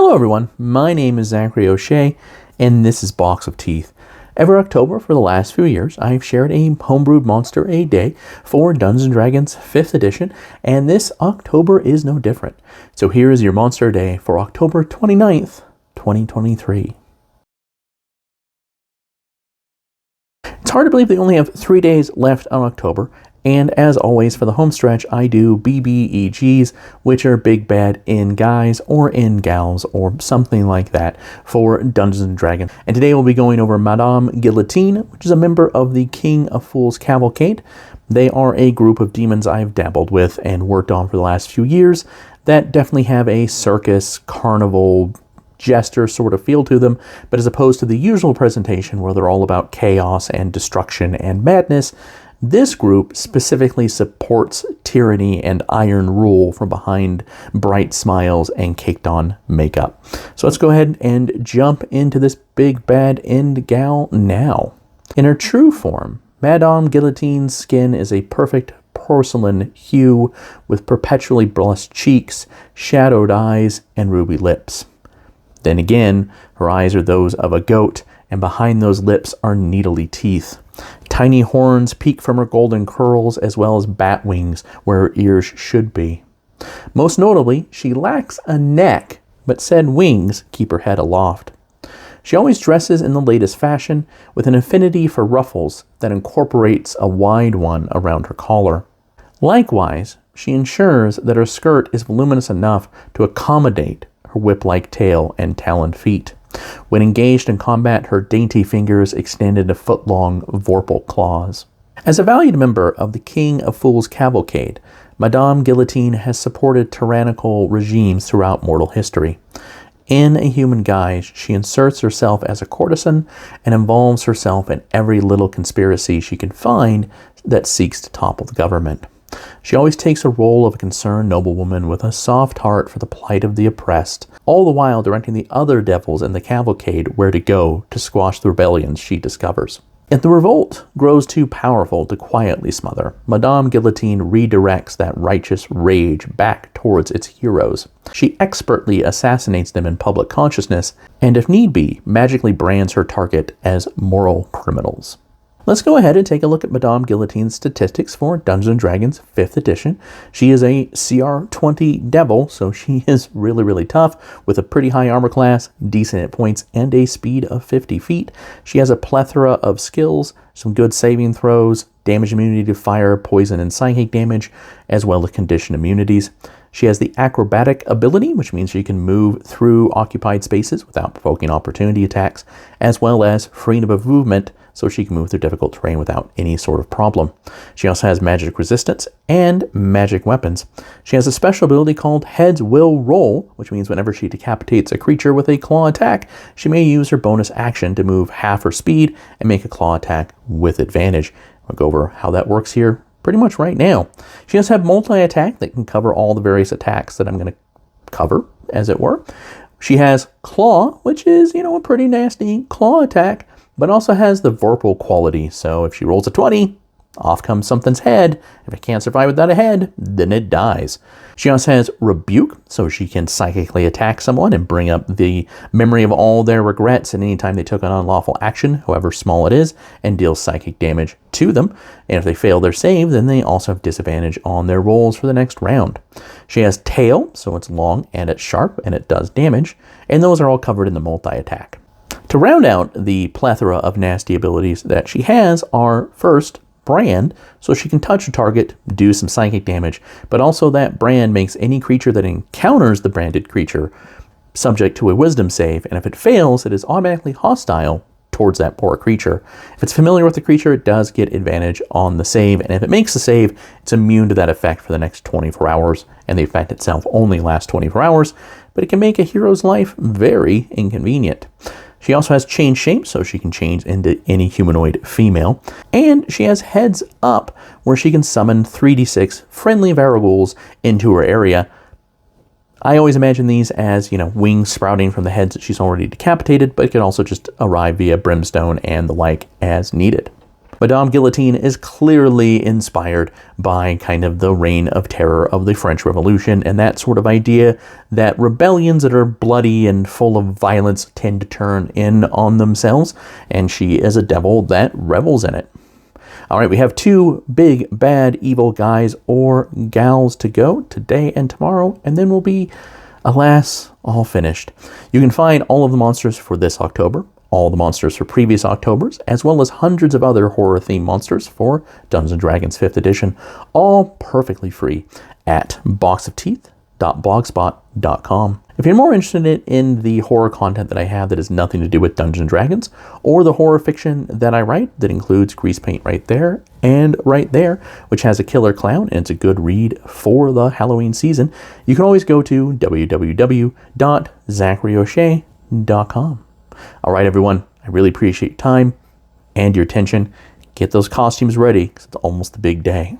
Hello everyone, my name is Zachary O'Shea, and this is Box of Teeth. Every October for the last few years, I've shared a homebrewed monster a day for Dungeons & Dragons 5th edition, and this October is no different. So here is your monster day for October 29th, 2023. It's hard to believe they only have 3 days left on October, and as always for the home stretch, I do BBEGs, which are Big Bad in Guys or in Gals or something like that for Dungeons & Dragons. And today we'll be going over Madame Guillotine, which is a member of the King of Fools Cavalcade. They are a group of demons I've dabbled with and worked on for the last few years that definitely have a circus, carnival, jester sort of feel to them, but as opposed to the usual presentation where they're all about chaos and destruction and madness, this group specifically supports tyranny and iron rule from behind bright smiles and caked on makeup. So let's go ahead and jump into this Big Bad End Gal now. In her true form, Madame Guillotine's skin is a perfect porcelain hue with perpetually blushed cheeks, shadowed eyes, and ruby lips. Then again, her eyes are those of a goat, and behind those lips are needly teeth. Tiny horns peek from her golden curls, as well as bat wings where her ears should be. Most notably, she lacks a neck, but said wings keep her head aloft. She always dresses in the latest fashion, with an affinity for ruffles that incorporates a wide one around her collar. Likewise, she ensures that her skirt is voluminous enough to accommodate her whip-like tail and taloned feet. When engaged in combat, her dainty fingers extend into foot-long vorpal claws. As a valued member of the King of Fools Cavalcade, Madame Guillotine has supported tyrannical regimes throughout mortal history. In a human guise, she inserts herself as a courtesan and involves herself in every little conspiracy she can find that seeks to topple the government. She always takes a role of a concerned noblewoman with a soft heart for the plight of the oppressed, all the while directing the other devils in the cavalcade where to go to squash the rebellions she discovers. If the revolt grows too powerful to quietly smother, Madame Guillotine redirects that righteous rage back towards its heroes. She expertly assassinates them in public consciousness, and if need be, magically brands her target as moral criminals. Let's go ahead and take a look at Madame Guillotine's statistics for Dungeons & Dragons 5th edition. She is a CR 20 devil, so she is really tough with a pretty high armor class, decent hit points, and a speed of 50 feet. She has a plethora of skills, some good saving throws, damage immunity to fire, poison, and psychic damage, as well as condition immunities. She has the acrobatic ability, which means she can move through occupied spaces without provoking opportunity attacks, as well as freedom of movement, so she can move through difficult terrain without any sort of problem. She also has magic resistance and magic weapons. She has a special ability called Heads Will Roll, which means whenever she decapitates a creature with a claw attack, she may use her bonus action to move half her speed and make a claw attack with advantage. I'll go over how that works here pretty much right now. She does have multi-attack that can cover all the various attacks that I'm going to cover, as it were. She has Claw, which is, a pretty nasty claw attack, but also has the vorpal quality, so if she rolls a 20, off comes something's head. If it can't survive without a head, then it dies. She also has Rebuke, so she can psychically attack someone and bring up the memory of all their regrets at any time they took an unlawful action, however small it is, and deal psychic damage to them. And if they fail their save, then they also have disadvantage on their rolls for the next round. She has Tail, so it's long and it's sharp and it does damage, and those are all covered in the multi-attack. To round out the plethora of nasty abilities that she has are, first, Brand, so she can touch a target, do some psychic damage, but also that brand makes any creature that encounters the branded creature subject to a wisdom save, and if it fails, it is automatically hostile towards that poor creature. If it's familiar with the creature, it does get advantage on the save, and if it makes the save, it's immune to that effect for the next 24 hours, and the effect itself only lasts 24 hours, but it can make a hero's life very inconvenient. She also has Change Shape, so she can change into any humanoid female. And she has Heads Up, where she can summon 3d6 friendly Varagouls into her area. I always imagine these as, wings sprouting from the heads that she's already decapitated, but it can also just arrive via brimstone and the like as needed. Madame Guillotine is clearly inspired by kind of the reign of terror of the French Revolution and that sort of idea that rebellions that are bloody and full of violence tend to turn in on themselves, and she is a devil that revels in it. All right, we have 2 big, bad, evil guys or gals to go today and tomorrow, and then we'll be, alas, all finished. You can find all of the monsters for this October, all the monsters for previous Octobers, as well as hundreds of other horror-themed monsters for Dungeons & Dragons 5th edition, all perfectly free at boxofteeth.blogspot.com. If you're more interested in the horror content that I have that has nothing to do with Dungeons & Dragons, or the horror fiction that I write that includes Grease Paint right there and right there, which has a killer clown and it's a good read for the Halloween season, you can always go to www.zacharyoshea.com. All right, everyone, I really appreciate your time and your attention. Get those costumes ready because it's almost the big day.